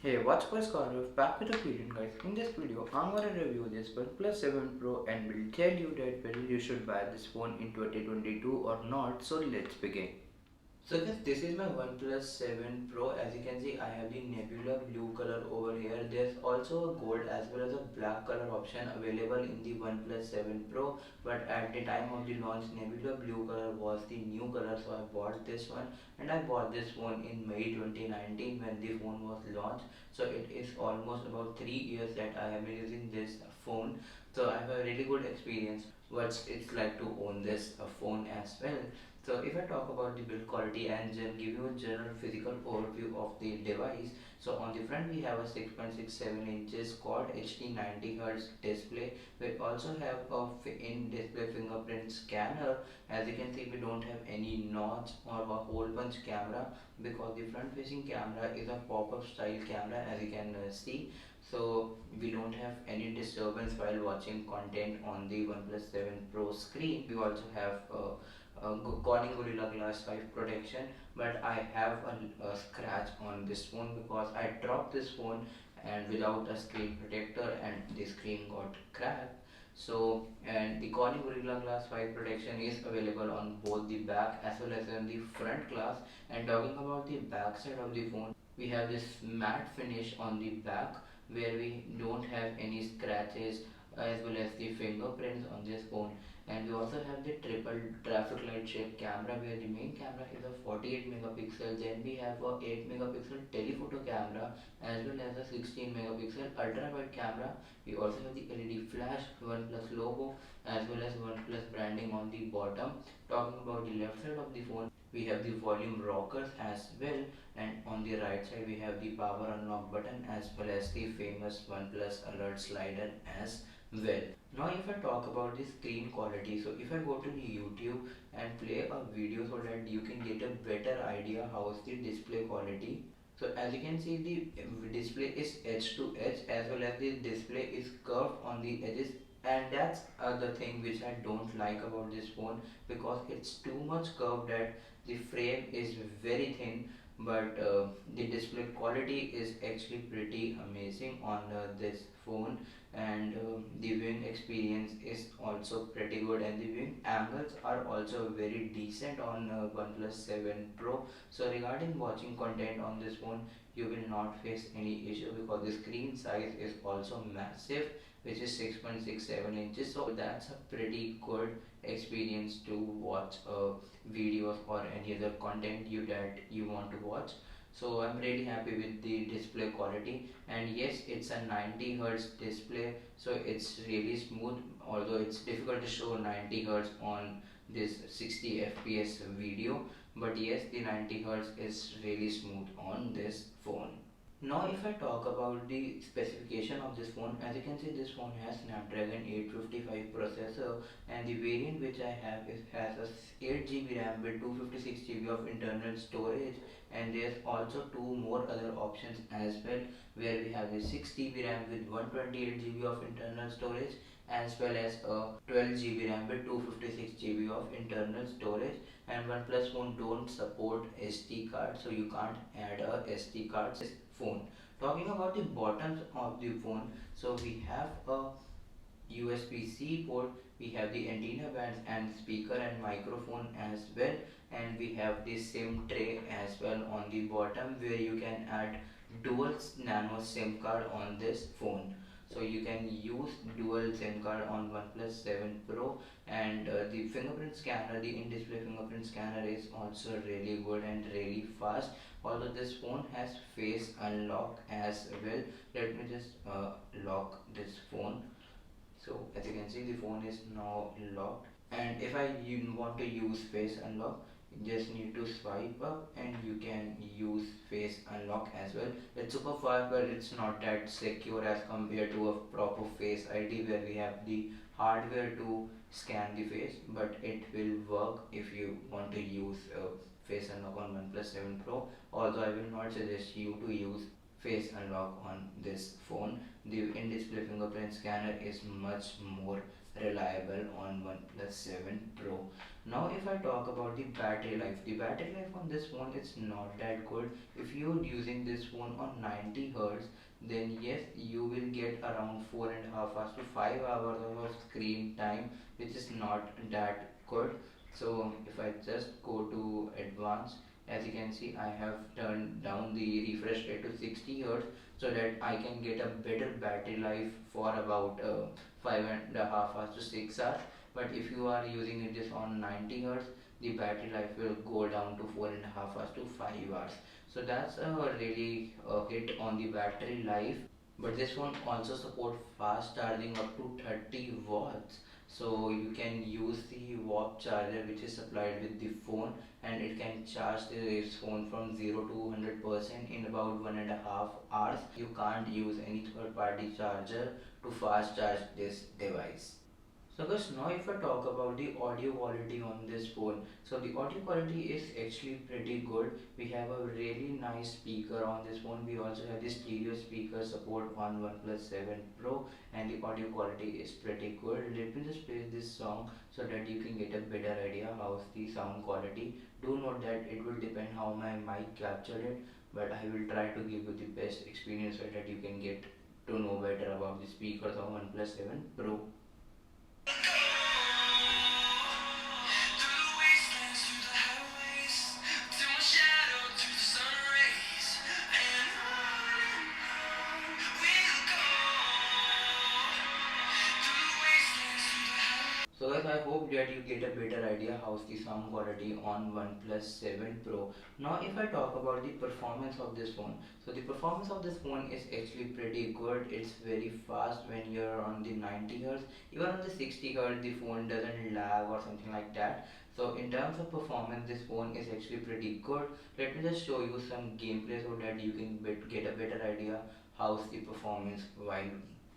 Hey, what's up guys, Gaurav, back with a video guys. In this video, I'm gonna review this OnePlus 7 Pro and will tell you that whether you should buy this phone in 2022 or not. So let's begin. So guys, this is my OnePlus 7 Pro. As you can see, I have the nebula blue color over here. There's also a gold as well as a black color option available in the OnePlus 7 Pro. But at the time of the launch, nebula blue color was the new color, so I bought this one. And I bought this phone in May 2019 when the phone was launched. So it is almost about 3 years that I have been using this phone. So I have a really good experience what it's like to own this phone as well. So if I talk about the build quality and then give you a general physical overview of the device. So on the front we have a 6.67 inches quad HD 90Hz display. We also have a in-display fingerprint scanner. As you can see, we don't have any notch or a hole punch camera because the front facing camera is a pop-up style camera, as you can see. So we don't have any disturbance while watching content on the OnePlus 7 Pro screen. We also have Corning Gorilla Glass 5 protection, but I have a scratch on this phone because I dropped this phone and without a screen protector and the screen got cracked. So, and the Corning Gorilla Glass 5 protection is available on both the back as well as on the front glass. And talking about the back side of the phone, we have this matte finish on the back where we don't have any scratches as well as the fingerprints on this phone. And we also have the triple traffic light shape camera where the main camera is a 48 megapixel. Then we have a 8 megapixel telephoto camera as well as a 16 megapixel ultra wide camera. We also have the LED flash, OnePlus logo as well as OnePlus branding on the bottom. Talking about the left side of the phone, we have the volume rockers as well, and on the right side we have the power unlock button as well as the famous OnePlus alert slider as well. Now if I talk about the screen quality, so if I go to the YouTube and play a video so that you can get a better idea how is the display quality. So as you can see, the display is edge to edge as well as the display is curved on the edges, and that's the thing which I don't like about this phone because it's too much curved that the frame is very thin, but the display quality is actually pretty amazing on this phone. And the viewing experience is also pretty good, and the viewing angles are also very decent on OnePlus 7 Pro. So regarding watching content on this phone, you will not face any issue because the screen size is also massive, which is 6.67 inches. So that's a pretty good experience to watch videos or any other content that you want to watch. So I'm really happy with the display quality, and yes, it's a 90 hertz display, so it's really smooth, although it's difficult to show 90 hertz on this 60 fps video, but yes, the 90 hertz is really smooth on this phone. Now if I talk about the specification of this phone, as you can see, this phone has Snapdragon 855 processor, and the variant which I have is has a 8 GB RAM with 256 GB of internal storage, and there's also two more other options as well, where we have the 6 GB RAM with 128 GB of internal storage as well as a 12 GB RAM with 256 GB of internal storage. And OnePlus phone don't support SD card, so you can't add a SD card to this phone. Talking about the bottoms of the phone, so we have a USB-C port, we have the antenna bands and speaker and microphone as well, and we have the SIM tray as well on the bottom where you can add dual nano SIM card on this phone. So you can use dual SIM card on OnePlus 7 Pro, and the fingerprint scanner, the in-display fingerprint scanner is also really good and really fast. Although this phone has face unlock as well. Let me just lock this phone. So as you can see, the phone is now locked, and if I want to use face unlock, you just need to swipe up and you can use face unlock as well. It's super fast, but it's not that secure as compared to a proper face ID where we have the hardware to scan the face, but it will work if you want to use face unlock on OnePlus 7 Pro. Although I will not suggest you to use face unlock on this phone. The in-display fingerprint scanner is much more reliable on OnePlus 7 Pro. Now if I talk about the battery life on this phone is not that good. If you're using this phone on 90 Hz, then yes, you will get around 4.5 hours to 5 hours of screen time, which is not that good. So if I just go to advanced, as you can see, I have turned down the refresh rate to 60 Hz so that I can get a better battery life for about 5.5 hours to 6 hours. But if you are using it just on 90 Hz, the battery life will go down to 4.5 hours to 5 hours. So that's a really hit on the battery life. But this one also support fast charging up to 30 watts, so you can use the watt charger which is supplied with the phone, and it can charge this phone from 0 to 100% in about 1.5 hours. You can't use any third party charger to fast charge this device. So guys, now if I talk about the audio quality on this phone, so the audio quality is actually pretty good. We have a really nice speaker on this phone. We also have the stereo speaker support on OnePlus 7 Pro, and the audio quality is pretty good. Let me just play this song so that you can get a better idea how's the sound quality. Do note that it will depend how my mic captured it, but I will try to give you the best experience so that you can get to know better about the speakers of OnePlus 7 Pro. So guys, I hope that you get a better idea how's the sound quality on OnePlus 7 Pro. Now if I talk about the performance of this phone, so the performance of this phone is actually pretty good. It's very fast when you're on the 90 Hz. Even on the 60 Hz, the phone doesn't lag or something like that. So in terms of performance, this phone is actually pretty good. Let me just show you some gameplay so that you can get a better idea how's the performance while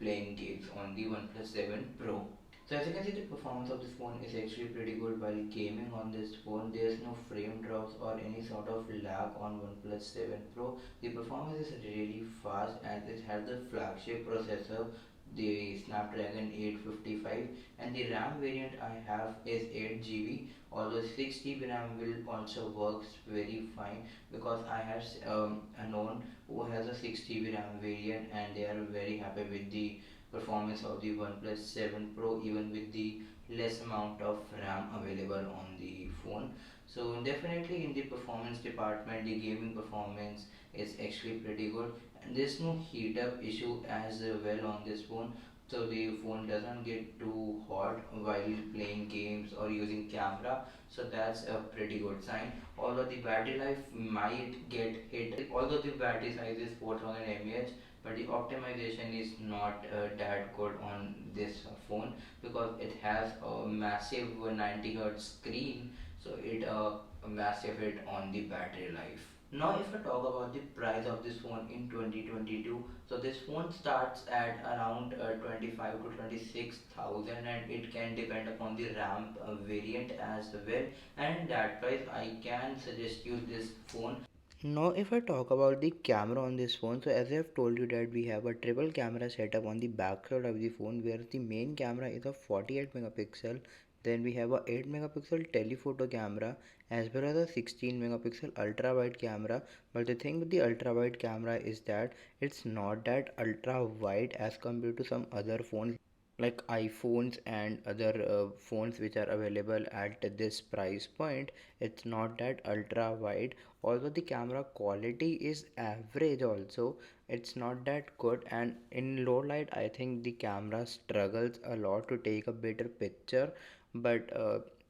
playing games on the OnePlus 7 Pro. So as you can see, the performance of this phone is actually pretty good while gaming on this phone. There's no frame drops or any sort of lag on OnePlus 7 Pro. The performance is really fast and it has the flagship processor, the Snapdragon 855, and the RAM variant I have is 8 GB. Although 6 GB RAM will also works very fine because I have a known who has a 6 GB RAM variant and they are very happy with the performance of the OnePlus 7 Pro even with the less amount of RAM available on the phone. So definitely in the performance department, the gaming performance is actually pretty good, and there's no heat up issue as well on this phone. So the phone doesn't get too hot while playing games or using camera, so that's a pretty good sign. Although the battery life might get hit, although the battery size is 4000 mAh, but the optimization is not that good on this phone because it has a massive 90 Hz screen, so it a massive hit on the battery life. Now if I talk about the price of this phone in 2022, so this phone starts at around 25 to 26,000, and it can depend upon the RAM variant as well, and that price I can suggest you this phone. Now if I talk about the camera on this phone, so as I have told you that we have a triple camera setup on the back side of the phone, where the main camera is a 48 megapixel, then we have a 8 megapixel telephoto camera as well as a 16 megapixel ultra wide camera. But the thing with the ultra wide camera is that it's not that ultra wide as compared to some other phones like iPhones and other phones which are available at this price point. It's not that ultra wide. Although the camera quality is average, also it's not that good, and in low light I think the camera struggles a lot to take a better picture. But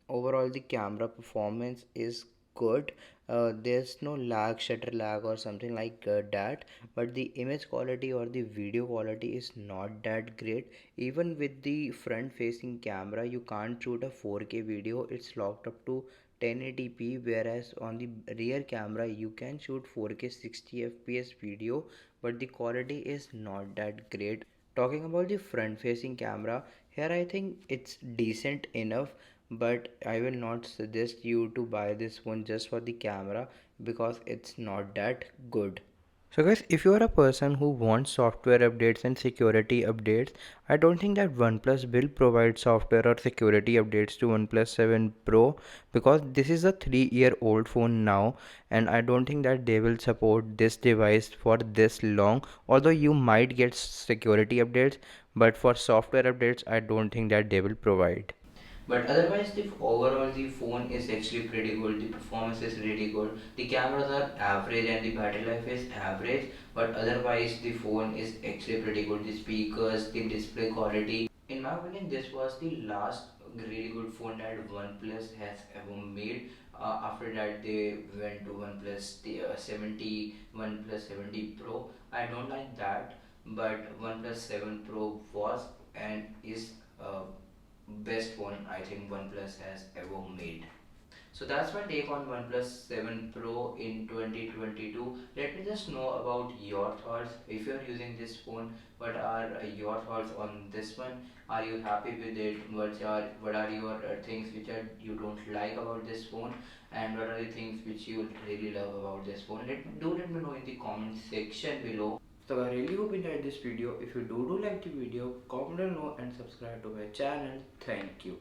overall the camera performance is good. There's no lag, shutter lag or something like that, but the image quality or the video quality is not that great. Even with the front facing camera, you can't shoot a 4K video, it's locked up to 1080p, whereas on the rear camera you can shoot 4K 60 fps video, but the quality is not that great. Talking about the front facing camera, here I think it's decent enough, but I will not suggest you to buy this one just for the camera because it's not that good. So guys, if you are a person who wants software updates and security updates, I don't think that OnePlus will provide software or security updates to OnePlus 7 Pro, because this is a 3-year old phone now, and I don't think that they will support this device for this long. Although you might get security updates, but for software updates I don't think that they will provide. But otherwise, the overall the phone is actually pretty good. The performance is really good. The cameras are average and the battery life is average. But otherwise, the phone is actually pretty good. The speakers, the display quality. In my opinion, this was the last really good phone that OnePlus has ever made. After that, they went to OnePlus 70, OnePlus 70 Pro. I don't like that, but OnePlus 7 Pro was and is best phone I think OnePlus has ever made. So that's my take on OnePlus 7 Pro in 2022. Let me just know about your thoughts. If you're using this phone, what are your thoughts on this one? Are you happy with it? What are your things which you don't like about this phone, and what are the things which you really love about this phone? Let me know in the comment section below. So I really hope you enjoyed this video. If you do like the video, comment below and subscribe to my channel. Thank you.